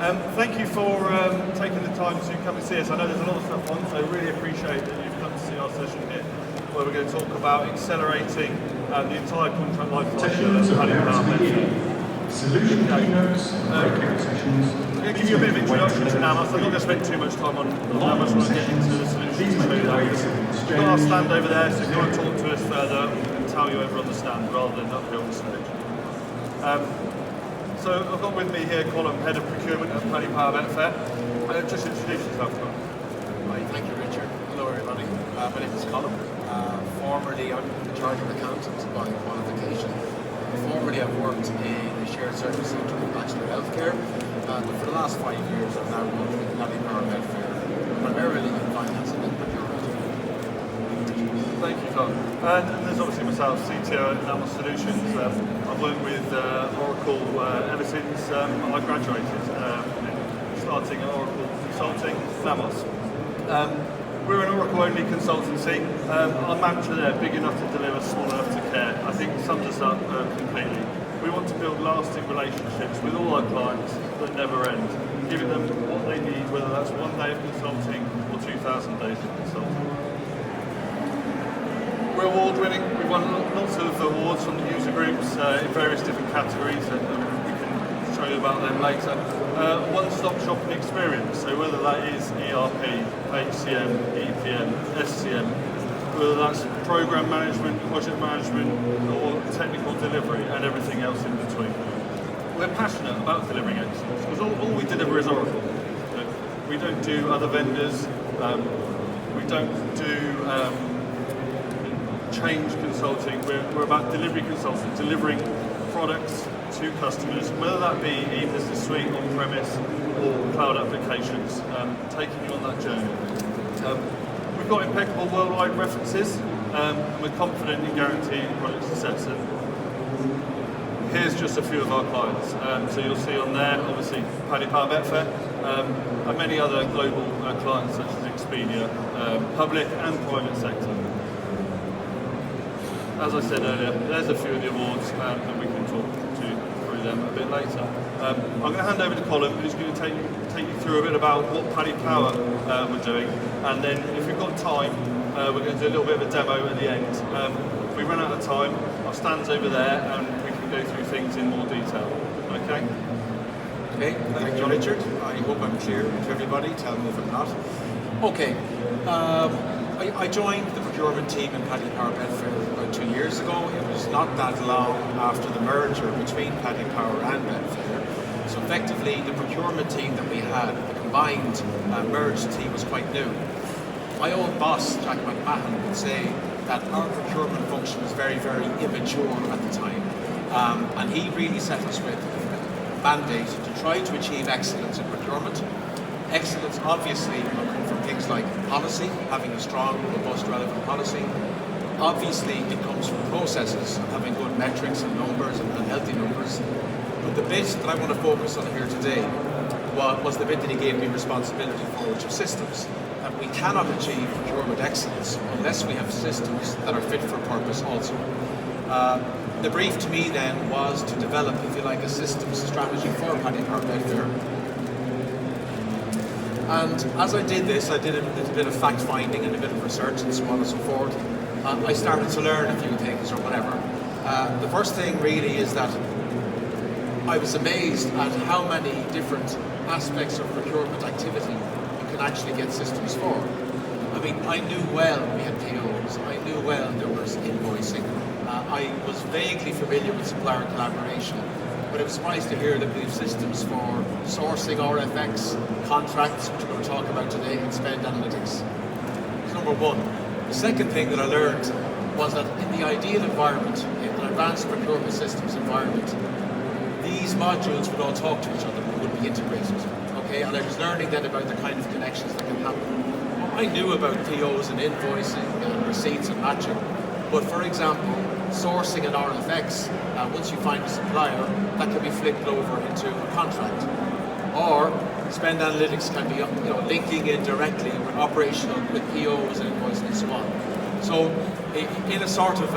Thank you for taking the time to come and see us. I know there's a lot of stuff on, so I really appreciate that you've come to see our session here, where we're going to talk about accelerating the entire contract life cycle of Paddy Power Betfair. Solution keynotes, breakout sessions. I'm going to give you a bit of introduction to Namas. I'm not going to spend too much time on Namas when I get into the solutions. We've got our stand over there, so if you want to talk to us further, we can tell you over on the stand rather than up here on the stage. So I've got with me here Colin, Head of Procurement at Paddy Power Betfair. Just introduce yourself, Colin. Hi, thank you, Richard. Hello, everybody. My name is Colin. Formerly, I'm a chartered accountant by qualification. Formerly, I've worked in a shared service centre in Bachelor Healthcare, but for the last 5 years, I've now worked with Paddy Power Betfair, primarily in finance and in procurement. Thank you, Colin. And there's obviously myself, CTO at Namas Solutions. I've worked with Oracle ever since I graduated, starting at Oracle Consulting, Namas. We're an Oracle-only consultancy. Our mantra there, big enough to deliver, small enough to care, I think sums us up completely. We want to build lasting relationships with all our clients that never end, giving them what they need, whether that's 1 day of consulting or 2,000 days of consulting. We're award-winning. We've won lots of awards from the user groups in various different categories, and we can show you about them later. One-stop shopping experience, so whether that is ERP, HCM, EPM, SCM, whether that's program management, project management, or technical delivery, and everything else in between. We're passionate about delivering excellence, because all we deliver is Oracle. We don't do other vendors, we don't do change consulting. We're about delivery consulting, delivering products to customers, whether that be e-business suite, on-premise, or cloud applications, taking you on that journey. We've got impeccable worldwide references, and we're confident in guaranteeing product success. Here's just a few of our clients. So you'll see on there, obviously, Paddy Power Betfair, and many other global clients such as Expedia, public and private sector. As I said earlier, there's a few of the awards, and we can talk through them a bit later. I'm going to hand over to Colin, who's going to take you through a bit about what Paddy Power we're doing, and then if we've got time, we're going to do a little bit of a demo at the end. If we run out of time, our stand's over there, and we can go through things in more detail. Okay? Okay, thank you, Richard. I hope I'm clear to everybody. Tell me if I'm not. Okay. I joined the procurement team in Paddy Power Betfair about 2 years ago. It was not that long after the merger between Paddy Power and Betfair. So effectively, the procurement team that we had, the combined merged team, was quite new. My old boss, Jack McMahon, would say that our procurement function was very, very immature at the time. And he really set us with a mandate to try to achieve excellence in procurement. Excellence obviously will come from things like policy, having a strong, robust, relevant policy. Obviously it comes from processes, having good metrics and numbers and healthy numbers. But the bit that I want to focus on here today was the bit that he gave me responsibility for, which is systems. And we cannot achieve procurement excellence unless we have systems that are fit for purpose also. The brief to me then was to develop, if you like, a systems strategy for Paddy Power Betfair. And as I did this, I did a little bit of fact-finding and a bit of research and so on and so forth. I started to learn a few things or whatever. The first thing really is that I was amazed at how many different aspects of procurement activity you can actually get systems for. I mean, I knew well we had POs, I knew well there was invoicing, I was vaguely familiar with supplier collaboration, but it was surprising to hear that we have systems for sourcing RFX, contracts, which we're going to talk about today, and spend analytics. That's number one. The second thing that I learned was that in the ideal environment, in an advanced procurement systems environment, these modules would all talk to each other and would be integrated. Okay, and I was learning then about the kind of connections that can happen. I knew about POs and invoicing and receipts and matching, but for example, sourcing an RFX, once you find a supplier, that can be flipped over into a contract. Or spend analytics can be linking in directly with operational, with POs and invoicing and so on. So in a sort of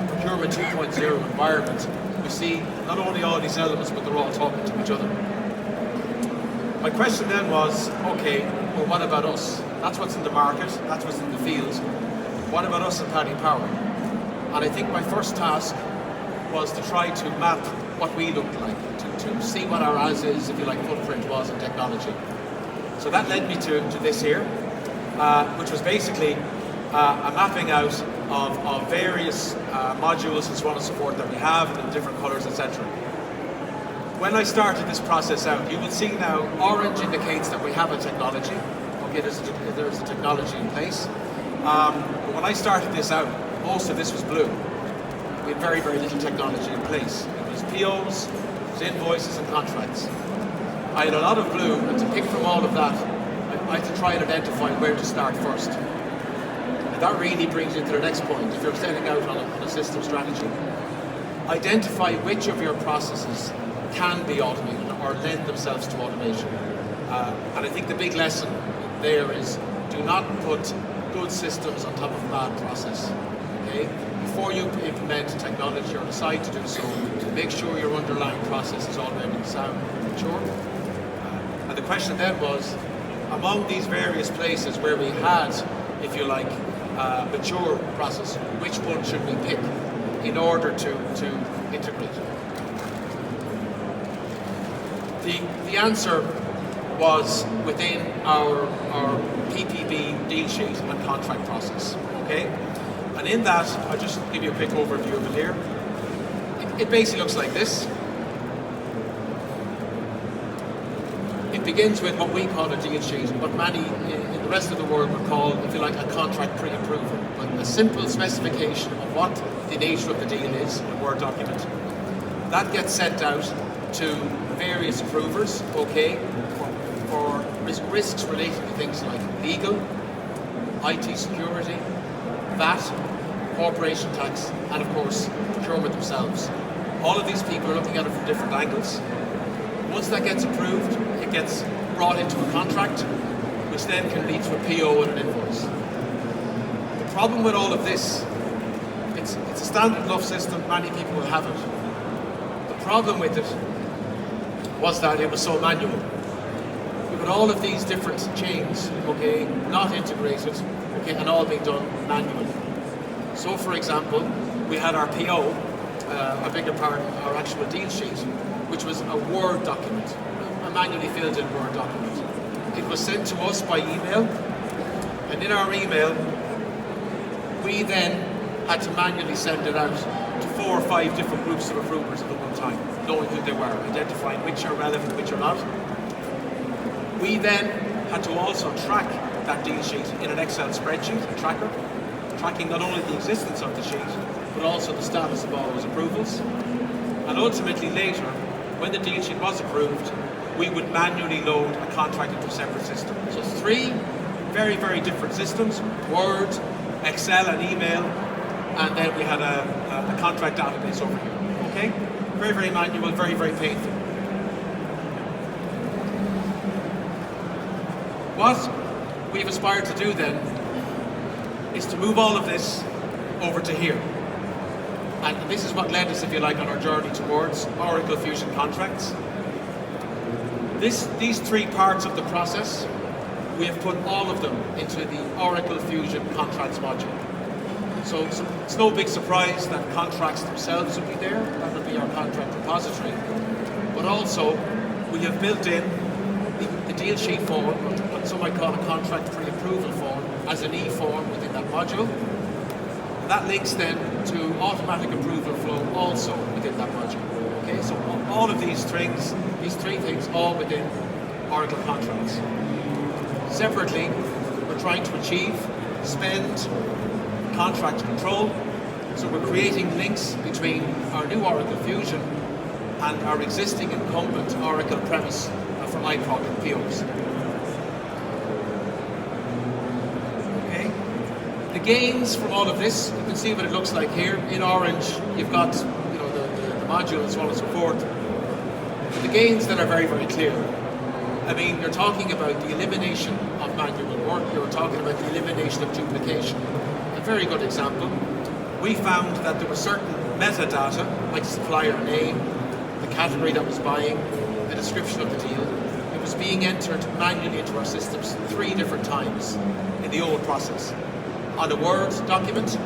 procurement 2.0 environment, we see not only all these elements, but they're all talking to each other. My question then was, okay, well what about us? That's what's in the market, that's what's in the field. What about us at Paddy Power? And I think my first task was to try to map what we looked like, to see what our as is, if you like, footprint was in technology. So that led me to this here, which was basically a mapping out of various modules and so on and so forth that we have in different colors, etc. When I started this process out, you will see now orange indicates that we have a technology. Okay, there's a technology in place. But when I started this out, most of this was blue. We had very, very little technology in place. It was POs, it was invoices and contracts. I had a lot of blue, and to pick from all of that, I had to try and identify where to start first. And that really brings you to the next point. If you're setting out on a system strategy, identify which of your processes can be automated or lend themselves to automation. And I think the big lesson there is do not put good systems on top of bad process. Okay? Before you implement technology or decide to do so, make sure your underlying process is already sound and mature. And the question then was, among these various places where we had, if you like, mature process, which one should we pick in order to integrate? The answer was within our PPB deal sheet and contract process, okay? And in that, I'll just give you a quick overview of it here. It basically looks like this. It begins with what we call a deal sheet, what many in the rest of the world would call, if you like, a contract pre-approval, but a simple specification of what the nature of the deal is in a Word document. That gets sent out to various approvers, okay, for risks related to things like legal, IT security, VAT, corporation tax, and of course, procurement themselves. All of these people are looking at it from different angles. Once that gets approved, it gets brought into a contract, which then can lead to a PO and an invoice. The problem with all of this, it's a standard enough system, many people will have it. The problem with it was that it was so manual. We had all of these different chains, okay, not integrated, okay, and all being done manually. So, for example, we had our PO, a bigger part, our actual deal sheet, which was a Word document, a manually filled in Word document. It was sent to us by email, and in our email, we then had to manually send it out to 4 or 5 different groups of approvers at the one time, knowing who they were, identifying which are relevant, which are not. We then had to also track that deal sheet in an Excel spreadsheet, a tracker, tracking not only the existence of the sheet, but also the status of all those approvals. And ultimately later, when the deal sheet was approved, we would manually load a contract into a separate system. So 3 very, very different systems, Word, Excel and email, and then we had a contract database over here, okay? Very, very manual, very, very painful. What we've aspired to do then is to move all of this over to here. And this is what led us, if you like, on our journey towards Oracle Fusion contracts. These 3 parts of the process, we have put all of them into the Oracle Fusion contracts module. So it's no big surprise that contracts themselves will be there. That will be our contract repository. But also, we have built in the deal sheet form, or what some might call a contract pre-approval form, as an E-form within that module. That links then to automatic approval flow also within that module. Okay, so all of these 3 things, all within Oracle contracts. Separately, we're trying to achieve spend contract control. So we're creating links between our new Oracle Fusion and our existing incumbent Oracle premise for IPROC and POs. Okay. The gains from all of this, you can see what it looks like here. In orange, you've got the module and so on and so forth. The gains that are very, very clear. I mean, you're talking about the elimination of manual work. You're talking about the elimination of duplication. A very good example. We found that there was certain metadata, like supplier name, the category that was buying, the description of the deal. It was was being entered manually into our systems 3 different times in the old process. On a Word document,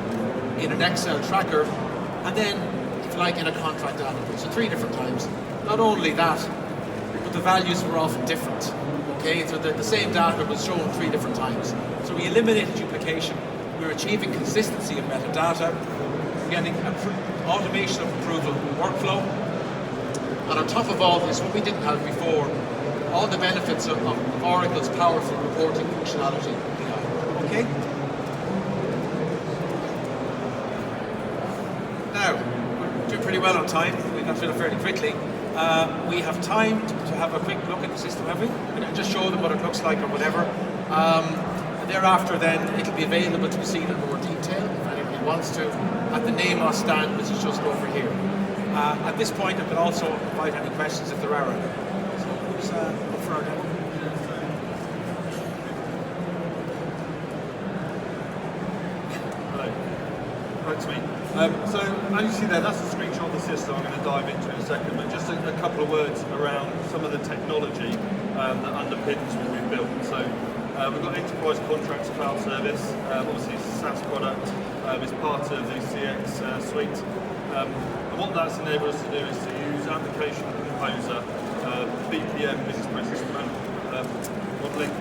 in an Excel tracker, and then, if you like, in a contract animal. So 3 different times. Not only that, but the values were often different. Okay, so the same data was shown 3 different times. So we eliminated duplication. We're achieving consistency of metadata. We're getting automation of approval workflow. And on top of all this, what we didn't have before, all the benefits of Oracle's powerful reporting functionality. Okay? Now, we're doing pretty well on time. We got through it fairly quickly. We have time to have a quick look at the system, have we? We can just show them what it looks like or whatever. Thereafter, then, it'll be available to be seen in more detail if anybody wants to at the NAMOS stand, which is just over here. At this point, I can also invite any questions if there are any. So, who's up for our demo? Right to me. So as you see there, that's a screenshot of the system I'm going to dive into in a second, but just a couple of words around some of the technology that underpins what we've built. So we've got Enterprise Contracts Cloud Service, obviously it's a SaaS product, it's part of the CX suite. And what that's enabled us to do is to use Application Composer, BPM, Business Process Modeling,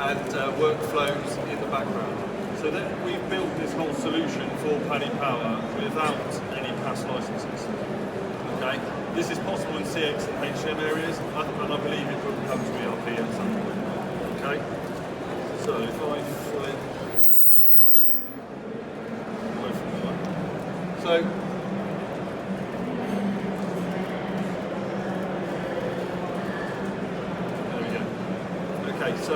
and workflows in the background. So that we've built this whole solution for Paddy Power without any PaaS licenses. Okay, this is possible in CX and HCM areas, and I believe it will come to ERP at some point. Okay, so if I flip away from the one, so there we go. Okay, so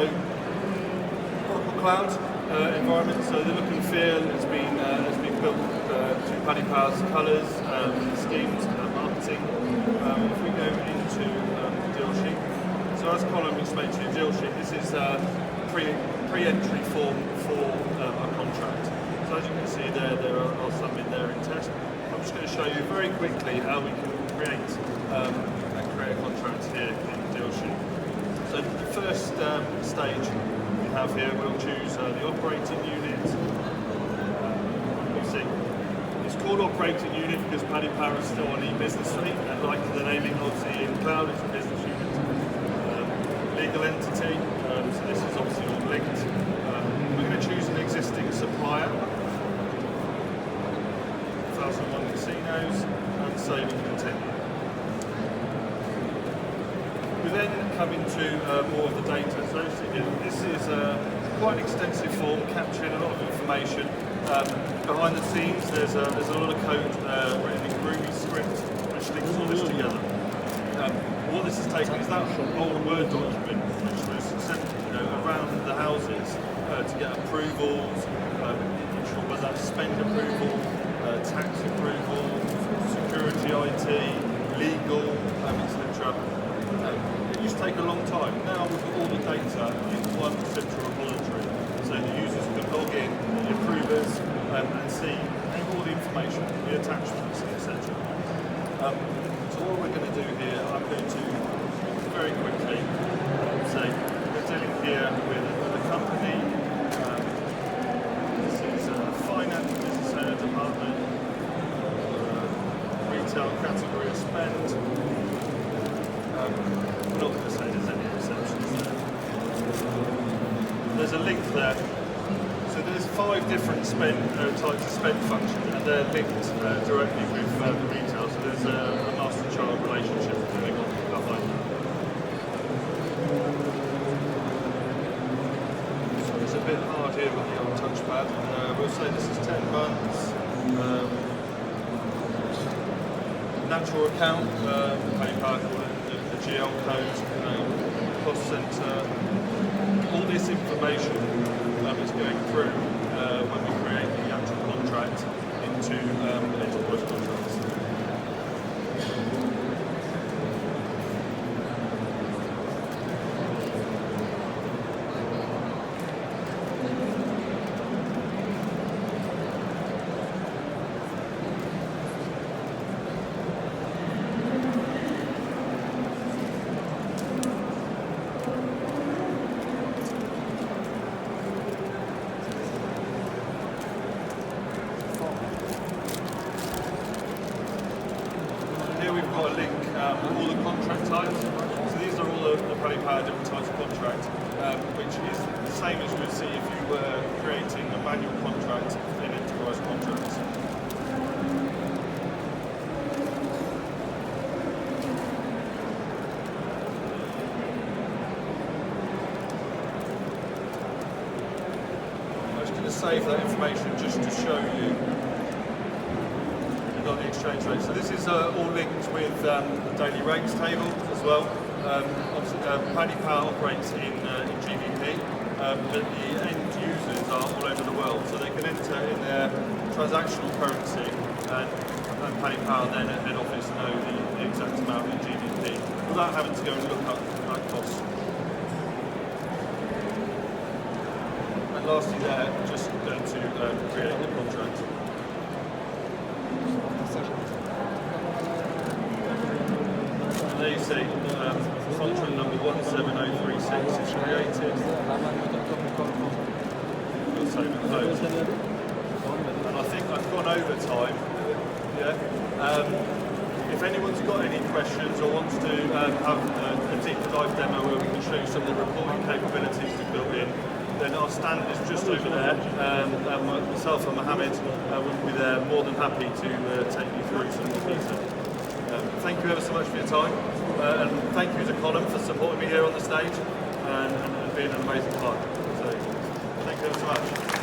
Oracle Cloud. Environment, so the look and feel has been built to Paddy Power's colours, schemes, marketing. If we go into the deal sheet, so as Colin explained to you, deal sheet, this is pre-entry form for a contract. So as you can see there are some in there in test. I'm just going to show you very quickly how we can create a contract here in the deal sheet. So the first stage have here, we'll choose the operating unit. You see, it's called operating unit because Paddy Power is still on e-business suite, and like the naming, obviously in cloud, it's a business unit. Legal entity, so this is obviously all linked. We're going to choose an existing supplier, 1001 casinos, and save and continue. We then come into more of the data. So this is quite an extensive form, capturing a lot of information. Behind the scenes, there's a lot of code written in Groovy script, which links all this together. What this is taking is that old Word document, which was sent around the houses to get approvals, ensure whether that's spend approval, tax approval, security IT, legal, etc. It used to take a long time. Now we've got all the data in one central repository, so the users can log in, the approvers, and see all the information, the attachments, etc. So what we're going to do here, I'm going to very quickly say we're dealing here with a company. This is a finance business owner department, retail category of spend. I'm not going to say there's any exceptions there. There's a link there. So there's 5 different types of spend functions, and they're linked directly with the retail. So there's a master-child relationship going on behind that. So it's a bit hard here with the old touchpad. We'll say this is 10 months. Natural account, Paddy Power call it. GL code, cost centre, all this information is going through when we create the actual contract into enterprise contracts. lines. So these are all the Paddy Power different types of contract, which is the same as you would see if you were creating a manual contract in enterprise contracts. Save that information just to show you on the exchange rate. So this is all linked with the daily rates table as well. Obviously, Paddy Power operates in GBP, but the end users are all over the world, so they can enter in their transactional currency, and Paddy Power then at head office know the exact amount in GBP without having to go and look up that cost. And lastly there, just going to create the contract. And there you see, contract number 17036 is created. We'll save and close. And I think I've gone over time. Yeah. If anyone's got any questions or wants to have a deeper dive demo where we can show you some of the reporting capabilities we've built in, then our stand is just over there. Myself and Mohammed will be there, more than happy to take you through some more detail. Thank you ever so much for your time, and thank you to Colin for supporting me here on the stage and being an amazing client. So, thank you ever so much.